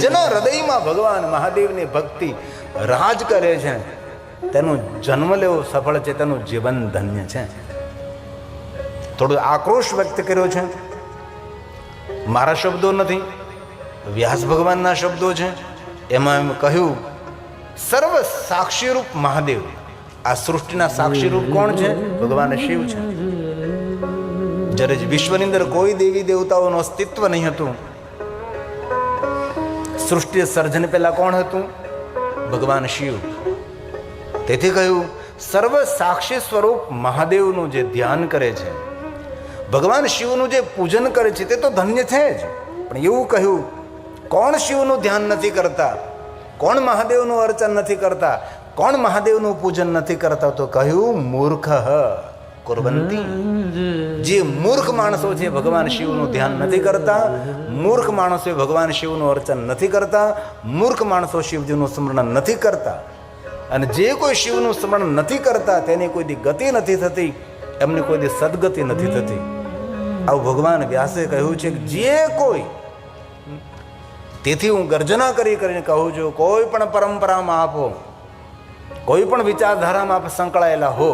જેના હૃદયમાં ભગવાન મહાદેવની ભક્તિ રાજ કરે છે તેનો જન્મ લેવો સફળ છે, તેનું જીવન ધન્ય છે. થોડો આક્રોશ વ્યક્ત કર્યો છે. મારા શબ્દો નથી, વ્યાસ ભગવાનના શબ્દો છે. એમાં એમ કહ્યું, સર્વ સાક્ષીરૂપ મહાદેવ. આ સૃષ્ટિના સાક્ષીરૂપ કોણ છે? ભગવાન શિવ છે. જ્યારે વિશ્વની અંદર કોઈ દેવી દેવતાઓનું અસ્તિત્વ નહીં હતું, સૃષ્ટિ સર્જન પહેલા કોણ હતું? ભગવાન શિવ. તેથી કહ્યું, સર્વ સાક્ષી સ્વરૂપ મહાદેવનું જે ધ્યાન કરે છે, ભગવાન શિવનું જે પૂજન કરે છે, તે તો ધન્ય છે જ. પણ એવું કહ્યું, કોણ શિવનું ધ્યાન નથી કરતા, કોણ મહાદેવનું અર્ચન નથી કરતા, કોણ મહાદેવનું પૂજન નથી કરતા? તો કહ્યું, મૂર્ખ કુર્વંતી. જે મૂર્ખ માણસો છે ભગવાન શિવનું ધ્યાન નથી કરતા, મૂર્ખ માણસો ભગવાન શિવનું અર્ચન નથી કરતા, મૂર્ખ માણસો શિવજીનું સ્મરણ નથી કરતા. અને જે કોઈ શિવનું સ્મરણ નથી કરતા તેની કોઈ દી ગતિ નથી થતી, એમની કોઈ દી સદગતિ નથી થતી. આવું ભગવાન વ્યાસે કહ્યું છે કે જે કોઈ, તેથી હું ગર્જના કરીને કહું છું, કોઈ પણ પરંપરામાં આપો, કોઈ પણ વિચારધારામાં આપ સંકળાયેલા હો,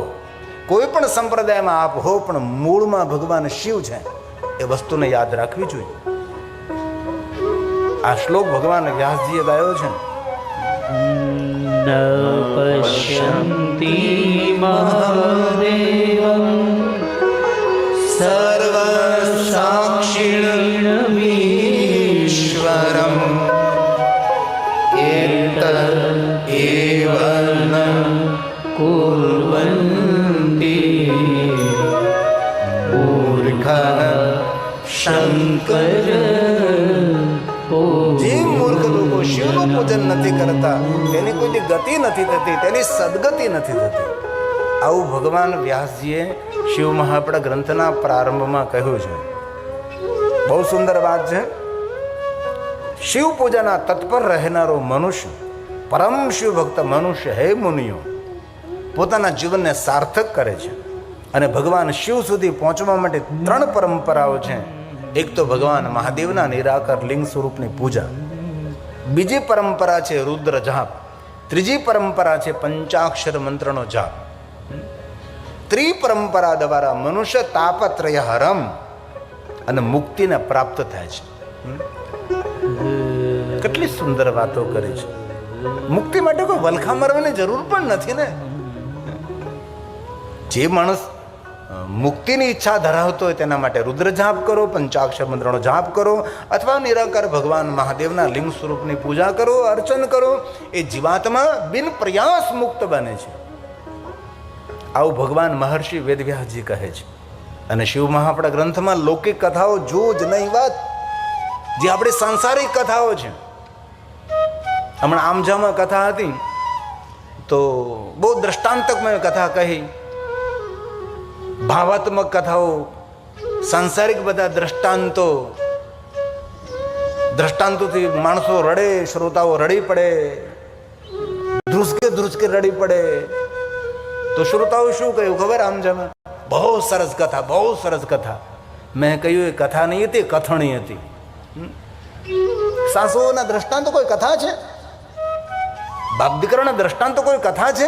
કોઈ પણ સંપ્રદાયમાં આપ હો, પણ મૂળમાં ભગવાન શિવ છે એ વસ્તુને યાદ રાખવી જોઈએ. આ શ્લોક ભગવાન વ્યાસજીએ ગાયો છે. ન પશ્યન્તિ મહાદેવં સર્વ સાક્ષિણમીશ્વરં એતદ એવ ન કુર્વન્તિ મૂર્ખઃ શંકર. જે મૂર્ખ લોકો શિવનું પૂજન નથી કરતા તેની કોઈ ગતિ નથી થતી, તેની સદગતિ નથી થતી. આવું ભગવાન વ્યાસજીએ શિવ મહાપડા ગ્રંથના પ્રારંભમાં કહ્યું છે. બહુ સુંદર વાત છે. શિવ પૂજાના તત્પર રહેનારો મનુષ્ય, પરમ શિવ ભક્ત મનુષ્ય, હે મુનિઓ, પોતાના જીવનને સાર્થક કરે છે. અને ભગવાન શિવ સુધી પહોંચવા માટે 3 પરંપરાઓ છે. એક તો ભગવાન મહાદેવના નિરાકાર લિંગ સ્વરૂપની પૂજા, બીજી પરંપરા છે રુદ્ર જાપ, ત્રીજી પરંપરા છે પંચાક્ષર મંત્રનો જાપ. ત્રિપરંપરા દ્વારા મનુષ્ય તાપત્રય હરમ અને મુક્તિને પ્રાપ્ત થાય છે. કેટલી સુંદર વાતો કરી છે. મુક્તિ માટે કોઈ વલખા મારવાની જરૂર પણ નથી ને. જે માણસ મુક્તિની ઈચ્છા ધરાવતો હોય તેના માટે રુદ્ર જાપ કરો, પંચાક્ષર મંત્રનો જાપ કરો, અથવા નિરાકાર ભગવાન મહાદેવના લિંગ સ્વરૂપની પૂજા કરો, અર્ચન કરો. એ જીવાત્મા બિન પ્રયાસ મુક્ત બને છે. આવું ભગવાન મહર્ષિ વેદવ્યાસજી કહે છે. અને શિવ મહાપડા ગ્રંથમાં લૌકિક કથાઓ જો જ નહીં વાત, જે આપણી સાંસારિક કથાઓ છે. હમણાં આમજામાં કથા હતી તો બહુ દ્રષ્ટાંતકમય કથા કહી, ભાવાત્મક કથાઓ, સાંસારિક બધા દ્રષ્ટાંતોથી માણસો રડે, શ્રોતાઓ રડી પડે, ધ્રુસકે રડી પડે. તો શ્રોતાઓ શું કહ્યું ખબર? આમજામાં બહુ સરસ કથા, બહુ સરસ કથા. મેં કહ્યું એ કથા નહીં હતી, કથણી હતી. સાસુઓના દ્રષ્ટાંતો કોઈ કથા છે? બાપ દીકરાના દ્રષ્ટાંતો કોઈ કથા છે?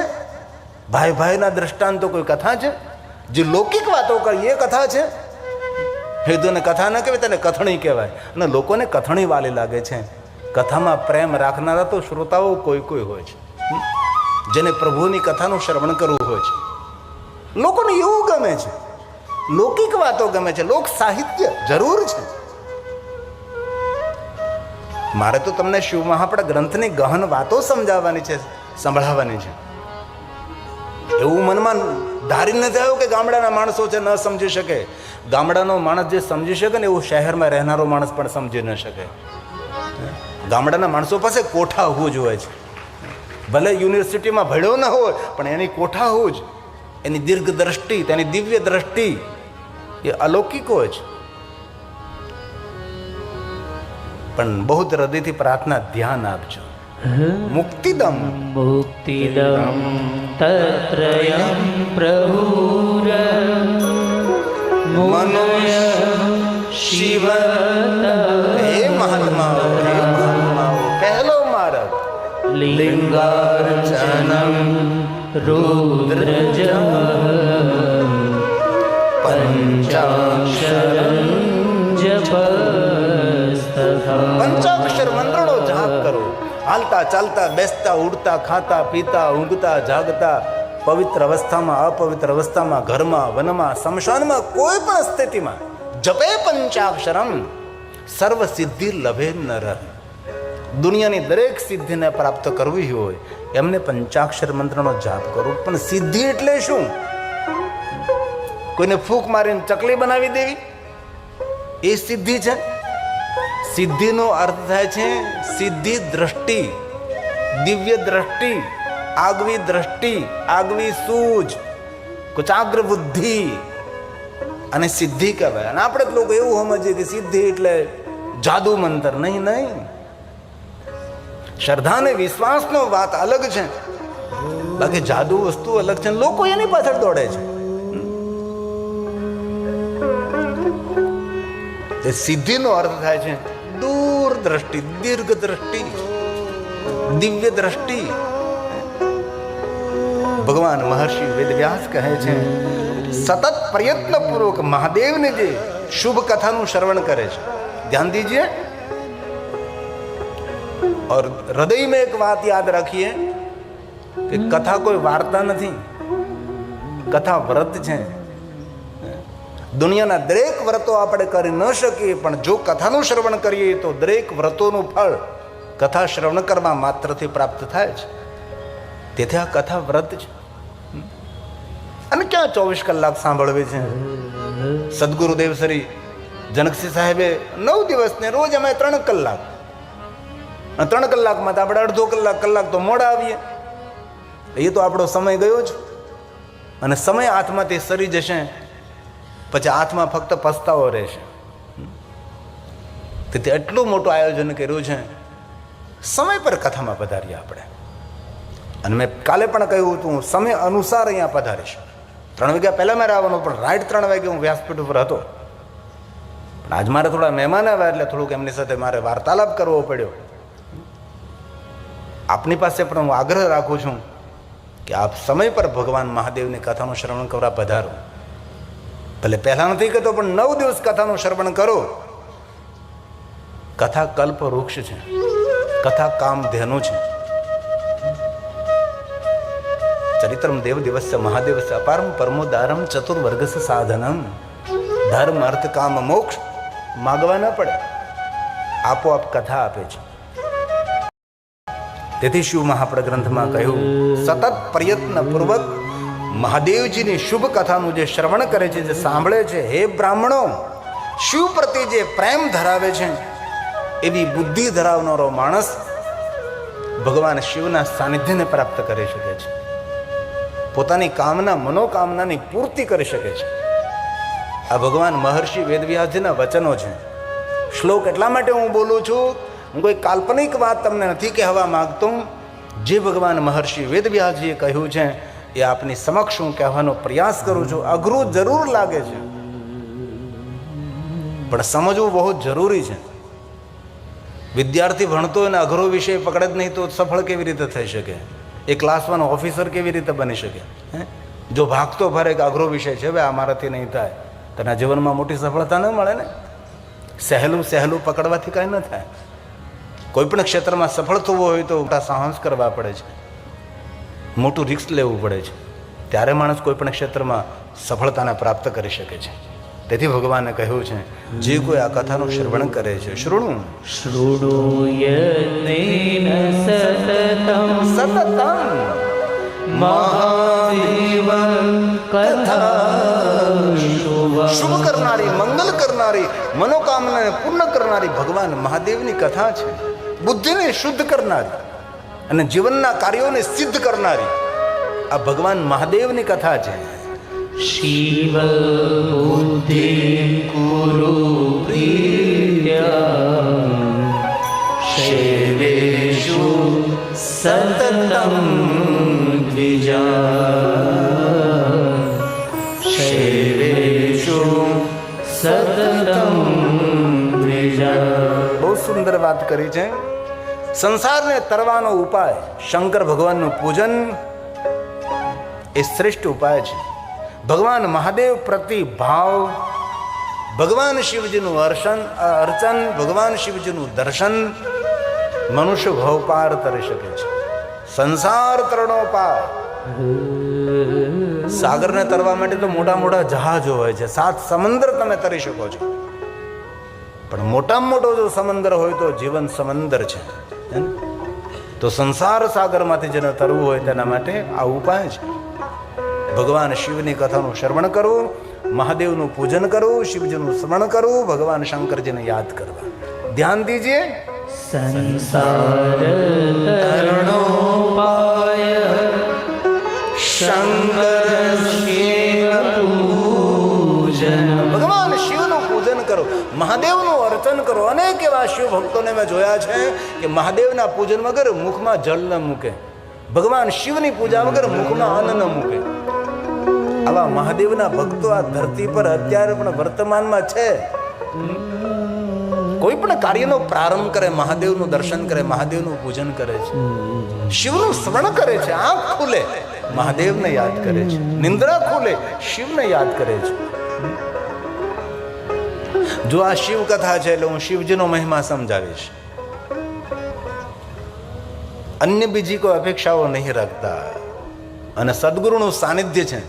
ભાઈ ભાઈના દ્રષ્ટાંતો કોઈ કથા છે? જે લૌકિક વાતો કરી એ કથા છે? હેતુને કથા ન કહેવાય, તેને કથણી કહેવાય. અને લોકોને કથણી વાલી લાગે છે. કથામાં પ્રેમ રાખનારા તો શ્રોતાઓ કોઈ હોય છે, જેને પ્રભુની કથાનું શ્રવણ કરવું હોય છે. લોકોને એવું ગમે છે, લૌકિક વાતો ગમે છે, લોક સાહિત્ય જરૂર છે. મારે તો તમને શિવ મહાપડા ગ્રંથની ગહન વાતો સમજાવવાની છે, સંભળાવવાની છે. એવું મનમાં ધારી નથી આવ્યું કે ગામડાના માણસો છે ન સમજી શકે. ગામડાનો માણસ જે સમજી શકે ને એવું શહેરમાં રહેનારો માણસ પણ સમજી ન શકે. ગામડાના માણસો પાસે કોઠા હોવું જોઈએ છે. ભલે યુનિવર્સિટીમાં ભણ્યો ન હોય, પણ એની કોઠા હોવું જ, એની દીર્ઘ દ્રષ્ટિ, તેની દિવ્ય દ્રષ્ટિ એ અલૌકિક હોય છે. પણ બહુ હૃદયથી પ્રાર્થના, ધ્યાન આપજો. મુક્તિદમ તત્રયં પ્રભુર મનોય શિવ. હે મહાત્મા, હે લિંગાર્ચનમ રુદ્રજમ પંચાક્ષરમ જપસ્તથા. પંચાક્ષર મંત્રનો જાપ કરો. હાલતા ચાલતા, બેસતા, ઉડતા, ખાતા, પીતા, ઊંઘતા, જાગતા, પવિત્ર અવસ્થામાં, અપવિત્ર અવસ્થામાં, ઘરમાં, વનમાં, સ્મશાનમાં, કોઈ પણ સ્થિતિમાં જપે પંચાક્ષરમ સર્વ સિદ્ધિ લભે નર. દુનિયાની દરેક સિદ્ધિને પ્રાપ્ત કરવી હોય એમને પંચાક્ષર મંત્રનો જાપ કરો. પણ સિદ્ધિ એટલે શું? કોઈને ફૂંક મારીને ચકલી બનાવી દેવી એ સિદ્ધિ છે? સિદ્ધિનો અર્થ થાય છે સિદ્ધિ દ્રષ્ટિ, દિવ્ય દ્રષ્ટિ, આગવી દ્રષ્ટિ, આગવી સૂઝ, કુચાગ્ર બુદ્ધિ, અને સિદ્ધિ કહેવાય. અને આપણે જ લોકો એવું સમજીએ કે સિદ્ધિ એટલે જાદુ મંત્ર. નહીં, નહીં. શ્રદ્ધા અને વિશ્વાસનો વાત અલગ છે, બાકી જાદુ વસ્તુ અલગ છે. લોકો એની પાછળ દોડે છે. તે સિદ્ધિનો અર્થ થાય છે દૂર દ્રષ્ટિ, દીર્ઘ દ્રષ્ટિ, દિવ્ય દ્રષ્ટિ. ભગવાન મહર્ષિ વેદવ્યાસ કહે છે સતત પ્રયત્ન પૂર્વક મહાદેવને જે શુભ કથાનું શ્રવણ કરે છે, ધ્યાન દીजिए और हृदय में एक बात याद रखिए कि कथा कोई वार्ता नहीं, कथा व्रत છે. દુનિયાના દરેક વ્રતો આપણે કરી ન શકીએ, પણ જો કથાનું શ્રવણ કરીએ તો દરેક વ્રતોનું ફળ કથા શ્રવણ કરવા માત્રથી પ્રાપ્ત થાય છે. તેથી આ કથા વ્રત છે. અને ક્યાં 24 કલાક સાંભળવી છે? સદગુરુદેવ શ્રી જનકસિંહ સાહેબે 9 દિવસને રોજ અમે 3 કલાક, 3 કલાકમાં તો આપણે અડધો કલાક તો મોડા આવીએ. એ તો આપણો સમય ગયો જ. અને સમય હાથમાંથી સરી જશે પછી હાથમાં ફક્ત પસ્તાવો રહેશે. તેથી એટલું મોટું આયોજન કર્યું છે. સમય પર કથામાં પધારીએ આપણે. અને મેં કાલે પણ કહ્યું હતું સમય અનુસાર અહીંયા પધારીશ. 3 વાગ્યા પહેલાં મારે આવવાનું, પણ રાઈટ 3 વાગે હું વ્યાસપીઠ ઉપર હતો. પણ આજ મારે થોડા મહેમાન આવ્યા એટલે થોડુંક એમની સાથે મારે વાર્તાલાપ કરવો પડ્યો. આપની પાસે પણ હું આગ્રહ રાખું છું કે આપ સમય પર ભગવાન મહાદેવની કથાનું શ્રવણ કરવા પધારો. ભલે પહેલાં નથી કહેતો, પણ 9 દિવસ કથાનું શ્રવણ કરો. કથા કલ્પ વૃક્ષ છે, કથા કામધેનુ છે. ચરિત્રમ દેવ દિવસ્ય મહાદેવસ્ય અપારમ પરમોદારમ ચતુર્વર્ગસ્ય સાધનમ. ધર્મ, અર્થ, કામ, મોક્ષ માગવા ન પડે, આપોઆપ કથા આપે છે. તેથી શિવ મહાપ્રદ ગ્રંથમાં કહ્યું સતત પ્રયત્ન પૂર્વક મહાદેવજીની શુભ કથાનું જે શ્રવણ કરે છે, જે સાંભળે છે, હે બ્રાહ્મણો, શિવ પ્રત્યે જે પ્રેમ ધરાવે છે એવી બુદ્ધિ ધરાવનારો માણસ ભગવાન શિવના સાનિધ્યને પ્રાપ્ત કરી શકે છે. પોતાની કામના, મનોકામનાની પૂર્તિ કરી શકે છે. આ ભગવાન મહર્ષિ વેદવ્યાસજીના વચનો છે. શ્લોક એટલા માટે હું બોલું છું, હું કોઈ કાલ્પનિક વાત તમને નથી કહેવા માંગતો. જે ભગવાન મહર્ષિ વેદવ્યાસજીએ કહ્યું છે એ આપની સમક્ષ હું કહેવાનો પ્રયાસ કરું છું. અઘરું જરૂર લાગે છે, પણ સમજવું બહુ જરૂરી છે. વિદ્યાર્થી ભણતો એને અઘરો વિષય પકડે જ નહીં તો સફળ કેવી રીતે થઈ શકે? એ ક્લાસ 1 ઓફિસર કેવી રીતે બની શકે? જો ભાગતો ફરે કે અઘરો વિષય છે, હવે આ મારાથી નહીં થાય, તેના જીવનમાં મોટી સફળતા ન મળે ને. સહેલું સહેલું પકડવાથી કાંઈ ન થાય. કોઈ પણ ક્ષેત્રમાં સફળ થવું હોય તો મોટા સાહસ કરવા પડે છે, મોટું રિસ્ક લેવું પડે છે. ત્યારે માણસ કોઈ પણ ક્ષેત્રમાં સફળતાને પ્રાપ્ત કરી શકે છે. તેથી ભગવાને કહ્યું છે જે કોઈ આ કથાનું શ્રવણ કરે છે, શૃણુયન્નેન સતતમ મહાદેવ કથા શુભ કરનારી, મંગલ કરનારી, મનોકામનાને પૂર્ણ કરનારી ભગવાન મહાદેવની કથા છે. બુદ્ધિને શુદ્ધ કરનારી અને જીવનના કાર્યોને સિદ્ધ કરનારી આ ભગવાન મહાદેવની કથા છે. શિવ બુદ્ધિ કુરુ પ્રિયા શૈવેષુ સતતમ દ્વિજા શૈવેષુ સતતમ દ્વિજા. બહુ સુંદર વાત કરી છે. સંસારને તરવાનો ઉપાય શંકર ભગવાનનું પૂજન એ શ્રેષ્ઠ ઉપાય છે. ભગવાન મહાદેવ પ્રતિ ભાવ, ભગવાન શિવજીનું અર્ચન, ભગવાન શિવજીનું દર્શન મનુષ્ય ભવ પાર તરી શકે છે. સંસાર તરણો પાર. સાગરને તરવા માટે તો મોટા મોટા જહાજો હોય છે, 7 સમંદર તમે તરી શકો છો. પણ મોટામાં મોટો જો સમંદર હોય તો જીવન સમંદર છે. તો સંસાર સાગરમાંથી જેને તરવું હોય તેના માટે આ ઉપાય છે. ભગવાન શિવની કથાનું શ્રવણ કરવું, મહાદેવનું પૂજન કરવું, શિવજીનું સ્મરણ કરવું, ભગવાન શંકરજીને યાદ કરવા. ધ્યાન દીजिए. સંસાર તરણો પાય શંકર શિવ પૂજન. ભગવાન શિવનું પૂજન કરો, મહાદેવનું અર્ચન કરો. અનેક એવા શિવ ભક્તોને મેં જોયા છે કે મહાદેવના પૂજન વગર મુખમાં જળ ન મૂકે, ભગવાન શિવની પૂજા વગર મુખમાં અન્ન ન મૂકે. આવા મહાદેવના ભક્તો આ ધરતી પર અત્યારે પણ વર્તમાનમાં છે. કોઈ પણ કાર્યનો પ્રારંભ કરે, મહાદેવનું દર્શન કરે, મહાદેવનું પૂજન કરે છે, શિવનું સ્મરણ કરે છે. આંખ ખુલે મહાદેવને યાદ કરે છે, નિંદ્રા ખુલે શિવને યાદ કરે છે. જો આ શિવ કથા છે એટલે હું શિવજીનો મહિમા સમજાવીશ. અન્ય બીજી કોઈ અપેક્ષાઓ નહીં રાખતા. અને સદગુરુનું સાનિધ્ય છે.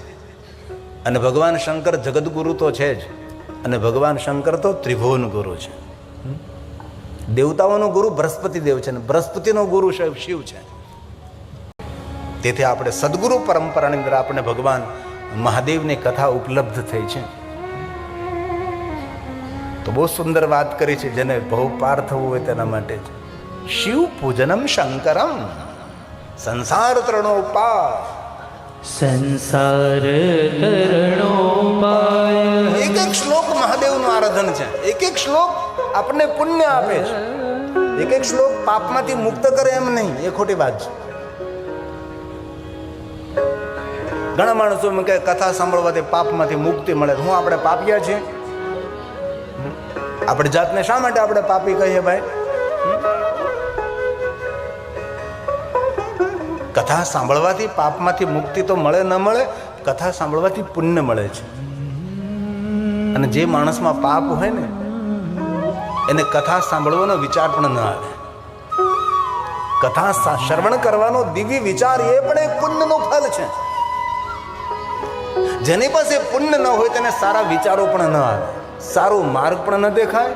અને ભગવાન શંકર જગદગુરુ તો છે જ, અને ભગવાન શંકર તો ત્રિભુવન ગુરુ છે. દેવતાઓનો ગુરુ બૃહસ્પતિ દેવ છે, અને બૃહસ્પતિનો ગુરુ શિવ છે. તેથી આપણે સદગુરુ પરંપરાની અંદર આપણે ભગવાન મહાદેવની કથા ઉપલબ્ધ થઈ છે. તો બહુ સુંદર વાત કરી છે. જેને ભવ પાર થવું હોય તેના માટે જ શિવ પૂજનમ શંકરમ સંસાર તરણો પાર. સંસાર તરણો પાય. એક એક શ્લોક મહાદેવનું આરાધન છે. એક એક શ્લોક આપણને પુણ્ય આપે છે. એક એક શ્લોક પાપમાંથી મુક્ત કરે એમ નહીં, એ ખોટી વાત છે. ઘણા માણસો એમ કે કથા સાંભળવાથી પાપમાંથી મુક્તિ મળે. હું આપણે પાપિયા છીએ? આપણે જાતને શા માટે આપણે પાપી કહીએ ભાઈ? કથા સાંભળવાથી પાપમાંથી મુક્તિ તો મળે ન મળે, કથા સાંભળવાથી પુણ્ય મળે છે. અને જે માણસમાં પાપ હોય ને એને કથા સાંભળવાનો વિચાર પણ ન આવે. કથા શ્રવણ કરવાનો દિવ્ય વિચાર એ પણ એક પુણ્યનું ફળ છે. જેની પાસે પુણ્ય ન હોય તેને સારા વિચારો પણ ન આવે, સારો માર્ગ પણ ન દેખાય,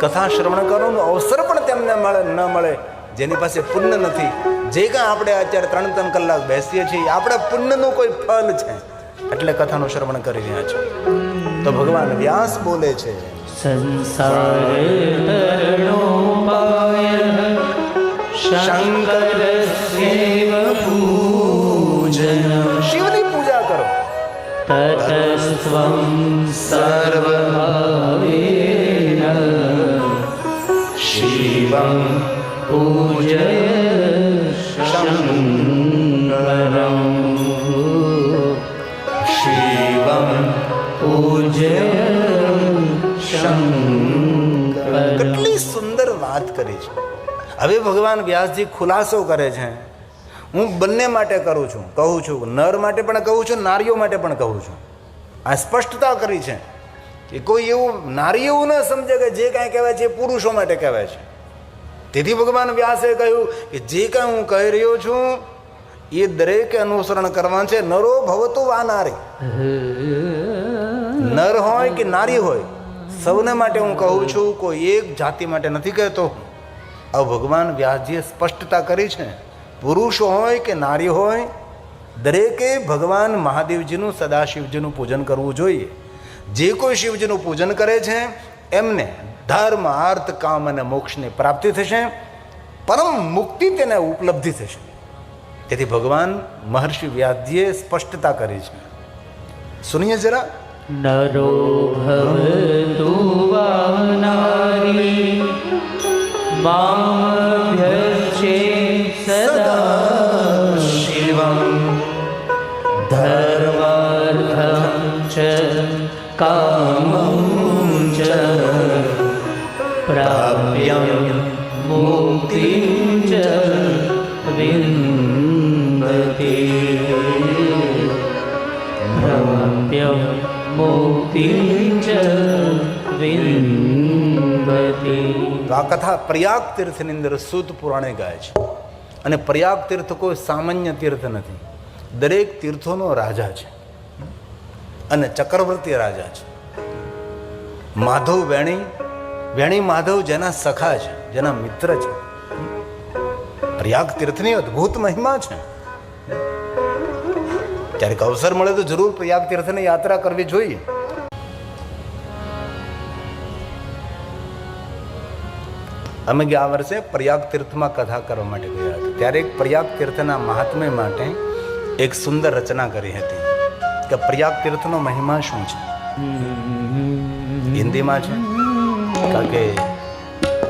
કથા શ્રવણ કરવાનો અવસર પણ તેમને ન મળે. જેની પાસે પુણ્ય નથી, જે કાંઈ આપણે અત્યારે 3-3 કલાક બેસીએ છીએ આપણે પુણ્યનું કોઈ ફળ છે એટલે કથાનું શ્રવણ કરી રહ્યા છે. તો ભગવાન વ્યાસ બોલે છે સંસાર તરણો પાય શંકર શિવ પૂજન. શિવની પૂજા કરો. તતસ્ત્વં સર્વભાવેન શિવં પૂજય શંકરં. શિવં પૂજય શંકરં. કેટલી સુંદર વાત કરી છે. હવે ભગવાન વ્યાસજી ખુલાસો કરે છે. હું બંને માટે કરું છું, કહું છું, નર માટે પણ કહું છું, નારીઓ માટે પણ કહું છું. આ સ્પષ્ટતા કરી છે કે કોઈ એવું નારી એવું ન સમજે કે જે કાંઈ કહેવાય છે એ પુરુષો માટે કહેવાય છે. તેથી ભગવાન વ્યાસે કહ્યું કે જે કાંઈ હું કહી રહ્યો છું એ દરેકે અનુસરણ કરવાનું છે. નરો ભવતુ વા નારી. નર હોય કે નારી હોય સૌને માટે હું કહું છું, કોઈ એક જાતિ માટે નથી કહેતો. આ ભગવાન વ્યાસજીએ સ્પષ્ટતા કરી છે. પુરુષ હોય કે નારી હોય દરેકે ભગવાન મહાદેવજીનું સદાશિવજીનું પૂજન કરવું જોઈએ. જે કોઈ શિવજીનું પૂજન કરે છે એમને ધર્મ, અર્થ, કામ અને મોક્ષની પ્રાપ્તિ થશે, પરમ મુક્તિ તેને ઉપલબ્ધિ થશે. તેથી ભગવાન મહર્ષિ વ્યાસજીએ સ્પષ્ટતા કરી છે. સુનિએ જરા. નરો ભવતુ વા નારી મામભ્યર્ચે સદા શિવં ધર્માર્થં ચ કામં ચ પ્રાપ્ય મુક્તિં विन्दति भ्रमप्यं मुक्तिं च विन्दति। તો આ કથા પ્રયાગ તીર્થની અંદર સૂત પુરાણે ગાય છે. અને પ્રયાગ તીર્થ કોઈ સામાન્ય તીર્થ નથી, દરેક તીર્થોનો રાજા છે અને ચક્રવર્તી રાજા છે. માધવ વેણી, વેણી માધવ જેના સખા છે, જેના મિત્ર છે. પ્રયાગ તીર્થની અદ્ભુત મહિમા છે. ક્યારેક અવસર મળે તો જરૂર પ્રયાગ તીર્થની યાત્રા કરવી જોઈએ. અમે ગયા વર્ષે પ્રયાગ તીર્થમાં કથા કરવા માટે ગયા હતા. ત્યારે એક પ્રયાગ તીર્થના મહાત્મ્ય માટે એક સુંદર રચના કરી હતી કે પ્રયાગ તીર્થનો મહિમા શું છે. હિન્દીમાં છે, કારણ કે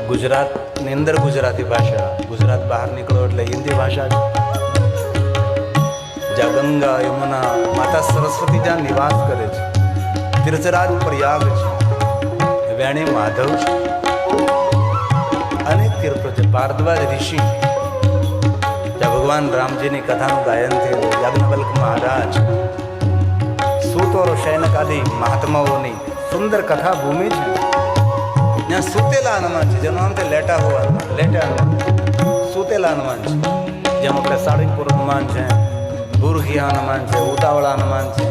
ગુજરાતની અંદર ગુજરાતી ભાષા, ગુજરાત બહાર નીકળો એટલે હિન્દી ભાષા છે. જ્યાં ગંગા યમુના માતા સરસ્વતી જ્યાં નિવાસ કરે છે, તીર્થરાજ પ્રયાગ છે, વેણી માધવ છે, અનેક તીર્થો છે. ભારદ્વાજ ઋષિ જ્યાં ભગવાન રામજીની કથાનું ગાયન થયું, યાજ્ઞવલ્ક મહારાજ, સૂત ઓર શૈનક આદિ મહાત્માઓની સુંદર કથા ભૂમિ છે. ત્યાં સુતેલા હનુમાન છે, જેનું નામ છે લેટા હુઆ હનુમાન, લેટા હનુમાન, સુતેલા હનુમાન છે. જેમ આપણે સાળીપુર હનુમાન છે, બુરખિયા હનુમાન છે, ઉતાવળા હનુમાન છે,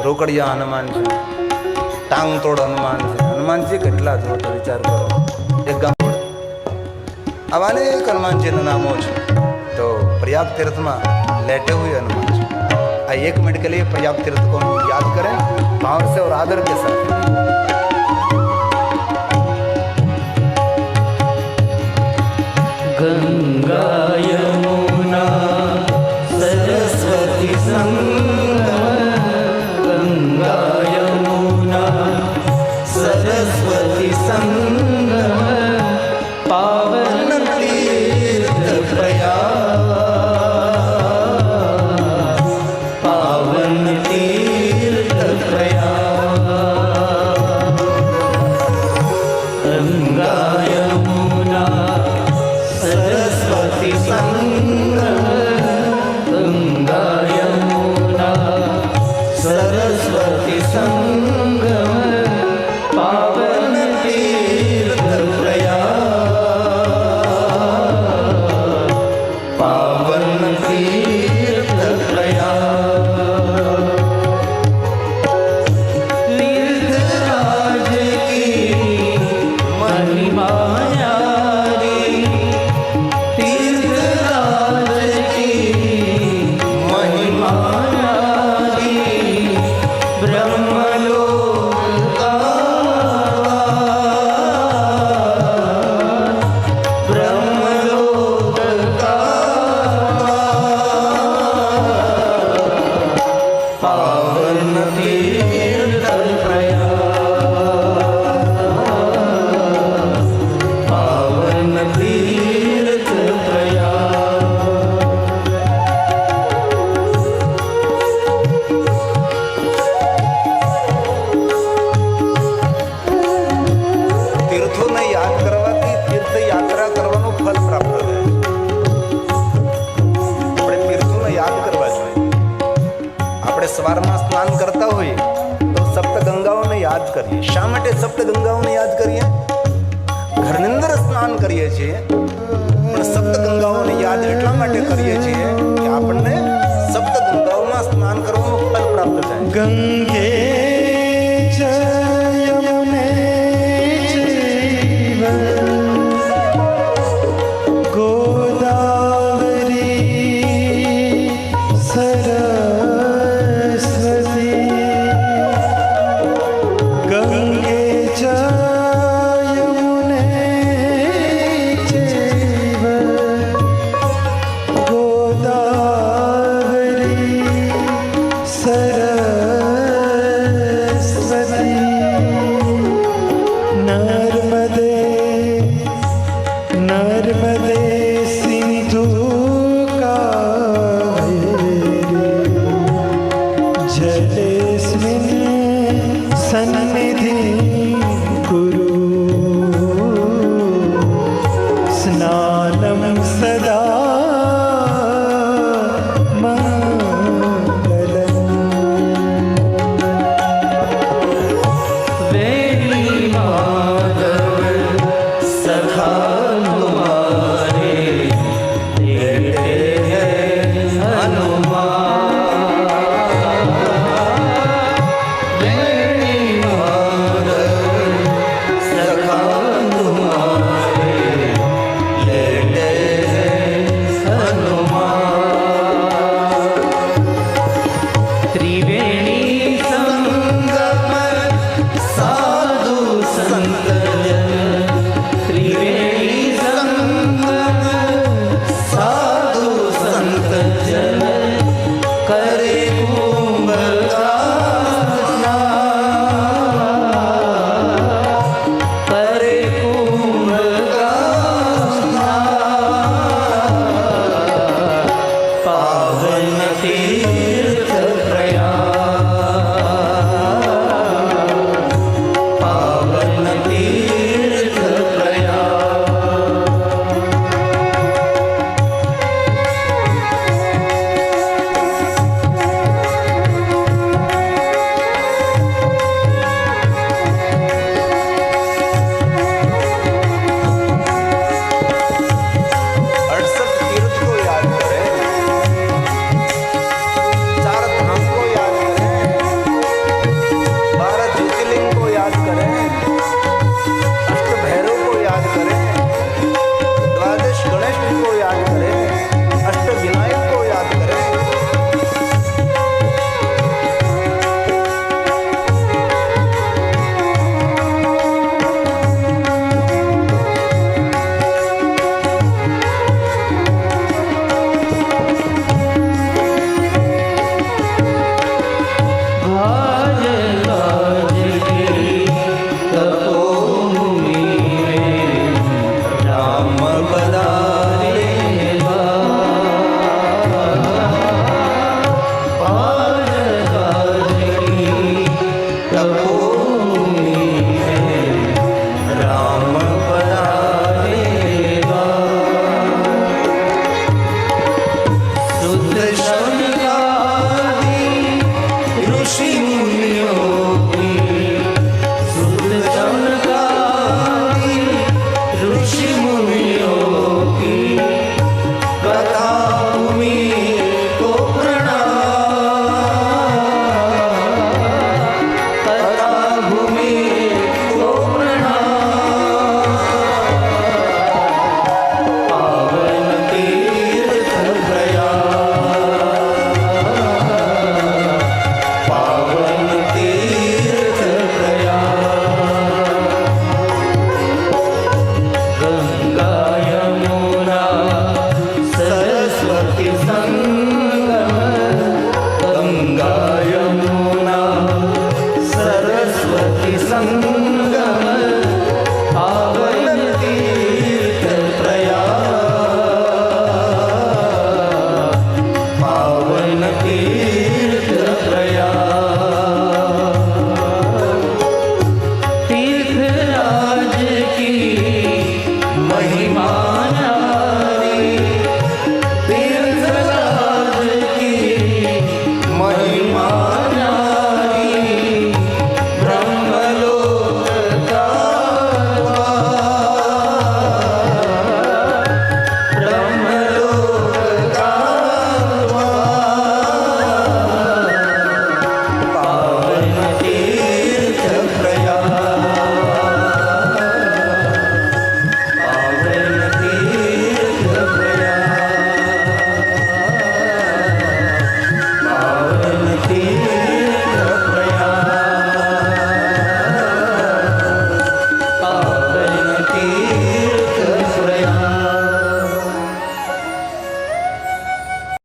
રોકડિયા હનુમાન છે, ટાંગતોડ હનુમાન છે. હનુમાનજી કેટલા જો તો વિચાર કરો. એક ગામ આવા અનેક હનુમાનજીના નામો છે. તો प्रयाग तीर्थ में लेटे हुए हनुमान जी, 1 मिनट के लिए प्रयाग तीर्थ को याद करें भाव से और आदर के साथ. गंगा यमुना सरस्वती संगम, गंगा यमुना सरस्वती संगम, पावन तीर्थ प्रयाग, पावन तीर्थ प्रयाग. गंगा यमुना सरस्वती संगम, गंगा यमुना सरस्वती संगम, पावन तीर्थ प्रयाग, पावन तीर्थ प्रयाग. तीर्थराज की महिमा न्यारी, तीर्थराज की महिमा न्यारी, ब्रह्मलोक का, ब्रह्मलोक का पावन तीर्थ प्रयाग, पावन तीर्थ प्रयाग. तीर्थों ने याद करवाती तीर्थ यात्रा करવાનો ફલ પ્રાપ્ત થાય. આપણે તીર્થોને યાદ કરવા જોઈએ. આપણે સવારમાં સ્નાન કરતા હોઈએ તો સપ્ત ગંગાઓને યાદ કરીએ. શા માટે સપ્ત ગંગાઓને યાદ કરીએ? ઘરની અંદર સ્નાન કરીએ છીએ પણ સપ્ત ગંગાઓને યાદ એટલા માટે કરીએ છીએ કે આપણને સપ્ત ગંગાઓમાં સ્નાન કરવાનું ફલ પ્રાપ્ત થાય. गंगे च यमुने चैव गोदावरी सरस्वती, गंगे च यमुने चैव गोदावरी सरस्वती. ગણેશની કોઈ યાદ